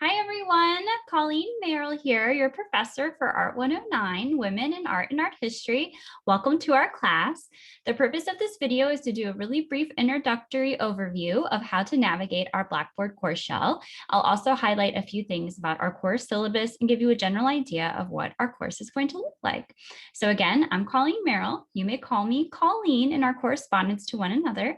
Hi everyone, Colleen Merrill here, your professor for Art 109, Women in Art and Art History. Welcome to our class. The purpose of this video is to do a really brief introductory overview of how to navigate our Blackboard course shell. I'll also highlight a few things about our course syllabus and give you a general idea of what our course is going to look like. So again, I'm Colleen Merrill. You may call me Colleen in our correspondence to one another.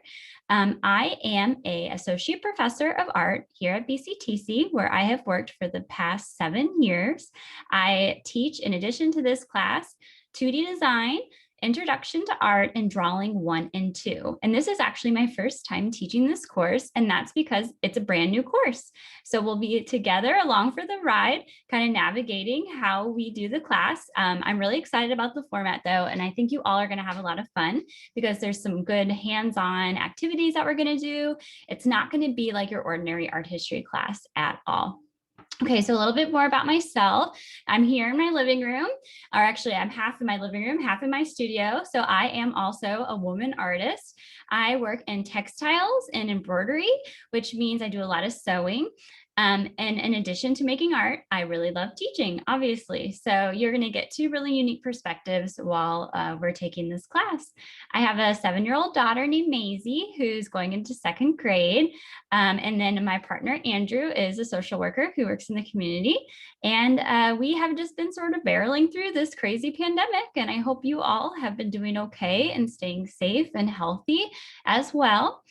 I am an associate professor of art here at BCTC, where I have worked for the past 7 years. I teach, in addition to this class, 2D design, Introduction to Art, and Drawing 1 and 2. And this is actually my first time teaching this course, and that's because it's a brand new course. So we'll be together along for the ride, kind of navigating how we do the class. I'm really excited about the format though, and I think you all are going to have a lot of fun because there's some good hands-on activities that we're going to do. It's not going to be like your ordinary art history class at all. Okay, so a little bit more about myself. I'm here in my living room, or actually I'm half in my living room, half in my studio. So I am also a woman artist. I work in textiles and embroidery, which means I do a lot of sewing. And in addition to making art, I really love teaching, obviously. So you're going to get two really unique perspectives while we're taking this class. I have a 7-year-old daughter named Maisie who's going into 2nd grade. And then my partner, Andrew, is a social worker who works in the community. And we have just been sort of barreling through this crazy pandemic. And I hope you all have been doing okay and staying safe and healthy as well.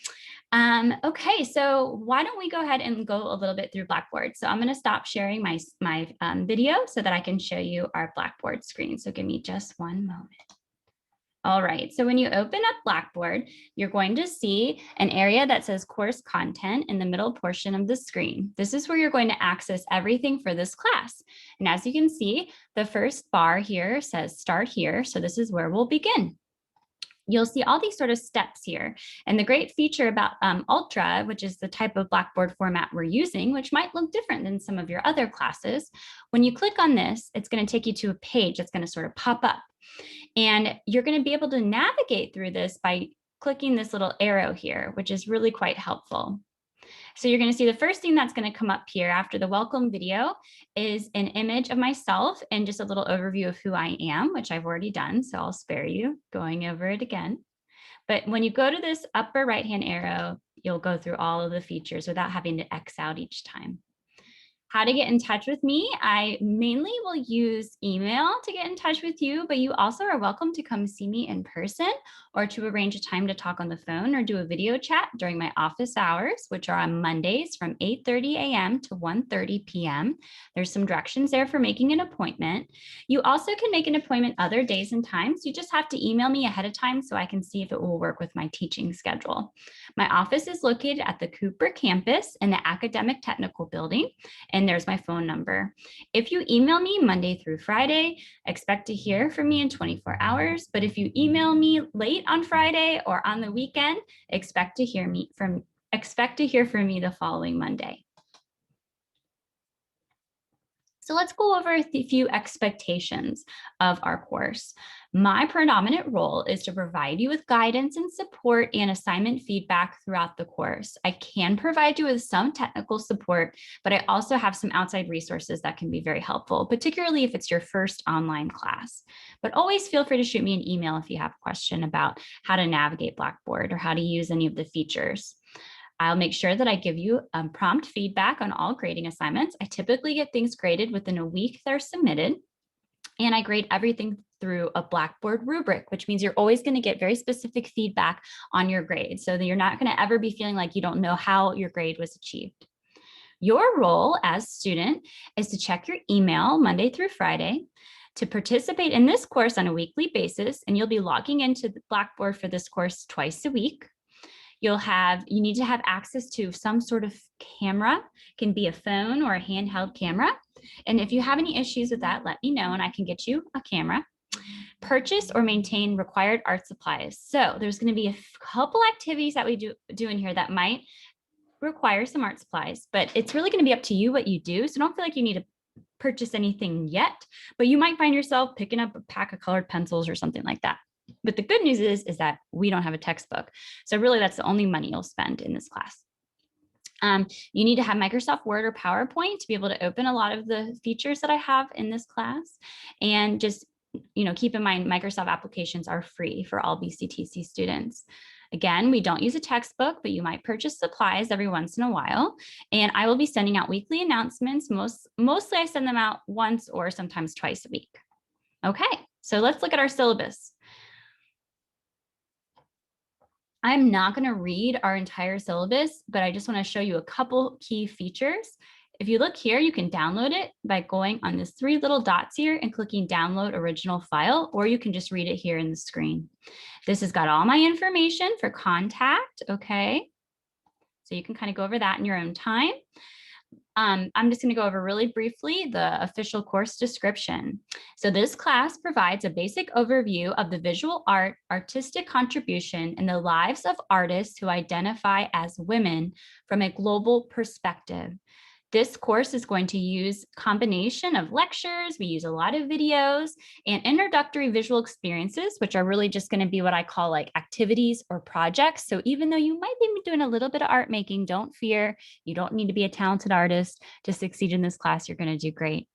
Okay, so why don't we go ahead and go a little bit through Blackboard. So I'm going to stop sharing my video so that I can show you our Blackboard screen. So give me just one moment. All right, so when you open up Blackboard, you're going to see an area that says course content in the middle portion of the screen. This is where you're going to access everything for this class. And as you can see, the first bar here says start here. So this is where we'll begin. You'll see all these sort of steps here. And the great feature about Ultra, which is the type of Blackboard format we're using, which might look different than some of your other classes, when you click on this, it's going to take you to a page that's going to sort of pop up. And you're going to be able to navigate through this by clicking this little arrow here, which is really quite helpful. So you're going to see the first thing that's going to come up here after the welcome video is an image of myself and just a little overview of who I am, which I've already done. So I'll spare you going over it again. But when you go to this upper right-hand arrow, you'll go through all of the features without having to X out each time. How to get in touch with me. I mainly will use email to get in touch with you, but you also are welcome to come see me in person or to arrange a time to talk on the phone or do a video chat during my office hours, which are on Mondays from 8:30 a.m. to 1:30 p.m. There's some directions there for making an appointment. You also can make an appointment other days and times. You just have to email me ahead of time so I can see if it will work with my teaching schedule. My office is located at the Cooper campus in the Academic Technical Building. And there's my phone number. If you email me Monday through Friday, expect to hear from me in 24 hours. But if you email me late on Friday or on the weekend, expect to hear from me the following Monday. So let's go over a few expectations of our course. My predominant role is to provide you with guidance and support and assignment feedback throughout the course. I can provide you with some technical support, but I also have some outside resources that can be very helpful, particularly if it's your first online class. But always feel free to shoot me an email if you have a question about how to navigate Blackboard or how to use any of the features. I'll make sure that I give you prompt feedback on all grading assignments. I typically get things graded within a week they're submitted. And I grade everything through a Blackboard rubric, which means you're always going to get very specific feedback on your grade so that you're not going to ever be feeling like you don't know how your grade was achieved. Your role as student is to check your email Monday through Friday, to participate in this course on a weekly basis, and you'll be logging into the Blackboard for this course twice a week. You need to have access to some sort of camera, it can be a phone or a handheld camera. And if you have any issues with that, let me know and I can get you a camera. Purchase or maintain required art supplies. So there's going to be a couple activities that we do in here that might require some art supplies, but it's really going to be up to you what you do. So don't feel like you need to purchase anything yet, but you might find yourself picking up a pack of colored pencils or something like that. But the good news is that we don't have a textbook. So really that's the only money you'll spend in this class. You need to have Microsoft Word or PowerPoint to be able to open a lot of the features that I have in this class. And just, keep in mind, Microsoft applications are free for all BCTC students. Again, we don't use a textbook, but you might purchase supplies every once in a while. And I will be sending out weekly announcements. Mostly I send them out once or sometimes twice a week. Okay, so let's look at our syllabus. I'm not going to read our entire syllabus, but I just want to show you a couple key features. If you look here, you can download it by going on these 3 little dots here and clicking download original file, or you can just read it here in the screen. This has got all my information for contact, okay? So you can kind of go over that in your own time. I'm just going to go over really briefly the official course description. So this class provides a basic overview of the visual art, artistic contribution, and the lives of artists who identify as women from a global perspective. This course is going to use a combination of lectures. We use a lot of videos and introductory visual experiences, which are really just going to be what I call like activities or projects. So even though you might be doing a little bit of art making, don't fear. You don't need to be a talented artist to succeed in this class. You're going to do great.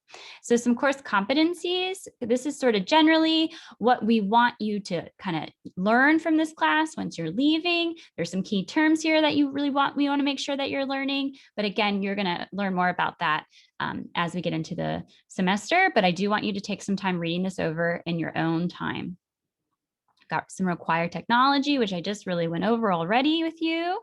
So some course competencies. This is sort of generally what we want you to kind of learn from this class once you're leaving. There's some key terms here that we want to make sure that you're learning. But again, you're going to learn more about that as we get into the semester. But I do want you to take some time reading this over in your own time. Got some required technology, which I just really went over already with you.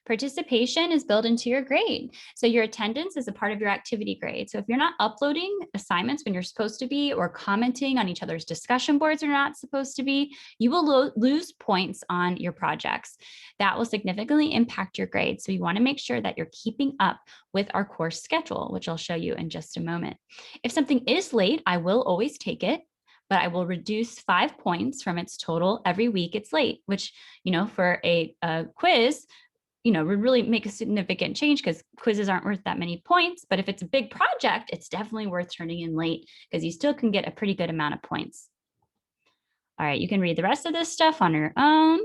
Participation is built into your grade. So your attendance is a part of your activity grade. So if you're not uploading assignments when you're supposed to be, or commenting on each other's discussion boards are not supposed to be, you will lose points on your projects. That will significantly impact your grade. So you want to make sure that you're keeping up with our course schedule, which I'll show you in just a moment. If something is late, I will always take it, but I will reduce 5 points from its total every week it's late, which, for a quiz, would really make a significant change because quizzes aren't worth that many points. But if it's a big project, it's definitely worth turning in late because you still can get a pretty good amount of points. All right, you can read the rest of this stuff on your own.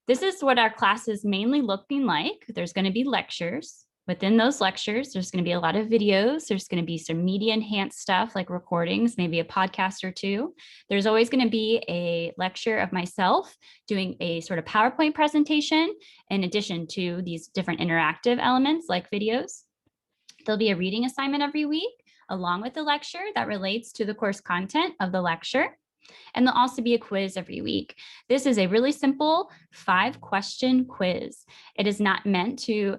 This is what our class is mainly looking like. There's going to be lectures. Within those lectures, there's going to be a lot of videos. There's going to be some media enhanced stuff like recordings, maybe a podcast or two. There's always going to be a lecture of myself doing a sort of PowerPoint presentation in addition to these different interactive elements like videos. There'll be a reading assignment every week along with the lecture that relates to the course content of the lecture. And there'll also be a quiz every week. This is a really simple 5-question quiz. It is not meant to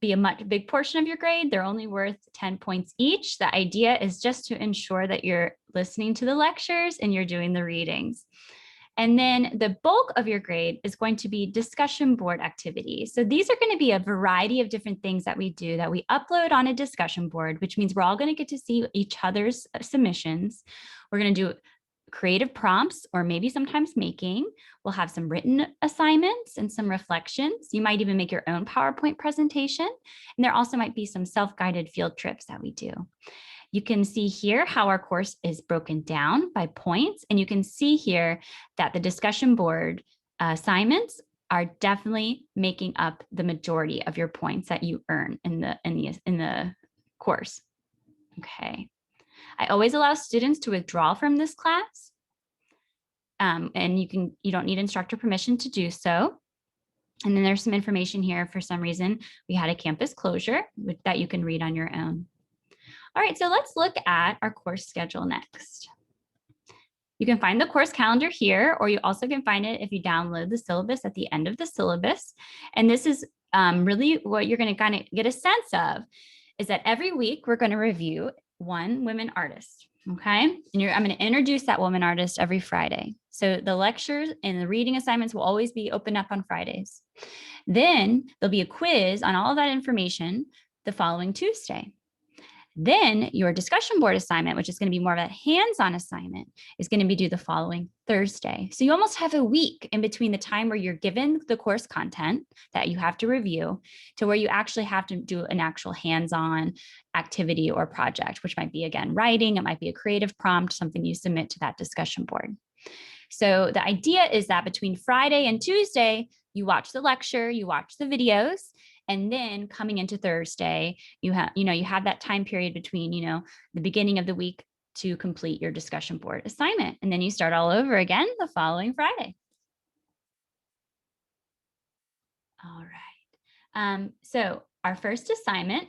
be a big portion of your grade. They're only worth 10 points each. The idea is just to ensure that you're listening to the lectures and you're doing the readings. And then the bulk of your grade is going to be discussion board activities. So these are going to be a variety of different things that we do that we upload on a discussion board, which means we're all going to get to see each other's submissions. We're going to do creative prompts, or maybe sometimes making. We'll have some written assignments and some reflections. You might even make your own PowerPoint presentation. And there also might be some self-guided field trips that we do. You can see here how our course is broken down by points. And you can see here that the discussion board assignments are definitely making up the majority of your points that you earn in the course. Okay. I always allow students to withdraw from this class. And you don't need instructor permission to do so. And then there's some information here. For some reason, we had a campus closure that you can read on your own. All right, so let's look at our course schedule next. You can find the course calendar here, or you also can find it if you download the syllabus at the end of the syllabus. And this is really what you're going to kind of get a sense of, is that every week we're going to review one women artist, okay? And I'm going to introduce that woman artist every Friday. So the lectures and the reading assignments will always be open up on Fridays. Then there'll be a quiz on all of that information the following Tuesday. Then your discussion board assignment, which is going to be more of a hands-on assignment, is going to be due the following Thursday. So you almost have a week in between the time where you're given the course content that you have to review to where you actually have to do an actual hands-on activity or project, which might be, again, writing. It might be a creative prompt, something you submit to that discussion board. So the idea is that between Friday and Tuesday, you watch the lecture, you watch the videos, And then coming into Thursday, you have that time period between, the beginning of the week to complete your discussion board assignment. And then you start all over again the following Friday. All right. So our first assignment,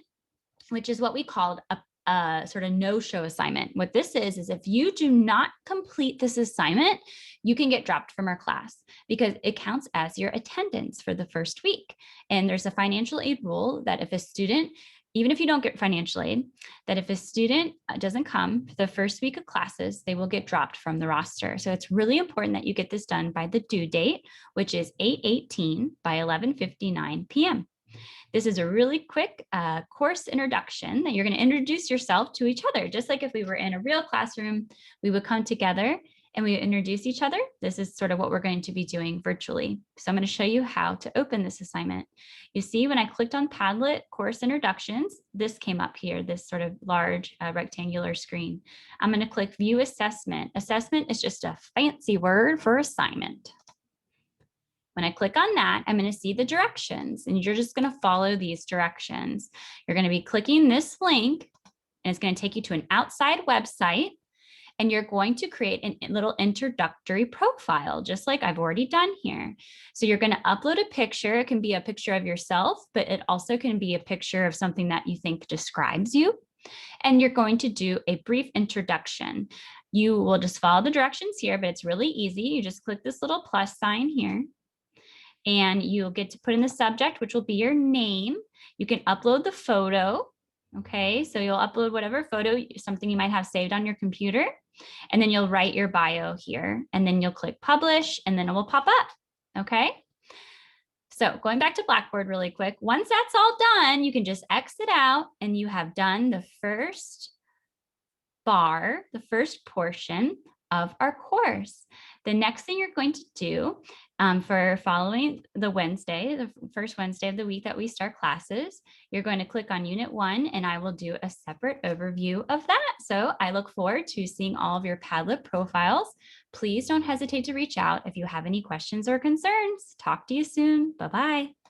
which is what we called a sort of no-show assignment. What this is if you do not complete this assignment, you can get dropped from our class because it counts as your attendance for the first week. And there's a financial aid rule that if a student, even if you don't get financial aid, that if a student doesn't come for the first week of classes, they will get dropped from the roster. So it's really important that you get this done by the due date, which is 8/18 by 11:59 p.m. This is a really quick course introduction that you're going to introduce yourself to each other. Just like if we were in a real classroom, we would come together and we would introduce each other. This is sort of what we're going to be doing virtually. So I'm going to show you how to open this assignment. You see, when I clicked on Padlet course introductions, this came up here, this sort of large rectangular screen. I'm going to click view assessment. Assessment is just a fancy word for assignment. When I click on that, I'm going to see the directions, and you're just going to follow these directions. You're going to be clicking this link, and it's going to take you to an outside website, and you're going to create a little introductory profile, just like I've already done here. So you're going to upload a picture. It can be a picture of yourself, but it also can be a picture of something that you think describes you. And you're going to do a brief introduction. You will just follow the directions here, but it's really easy. You just click this little plus sign here. And you'll get to put in the subject, which will be your name. You can upload the photo. Okay, so you'll upload whatever photo, something you might have saved on your computer, and then you'll write your bio here, and then you'll click publish, and then it will pop up. Okay, so going back to Blackboard really quick, once that's all done, you can just exit out, and you have done the first bar, the first portion of our course. The next thing you're going to do for following the Wednesday, the first Wednesday of the week that we start classes, you're going to click on Unit 1, and I will do a separate overview of that. So I look forward to seeing all of your Padlet profiles. Please don't hesitate to reach out if you have any questions or concerns. Talk to you soon. Bye-bye.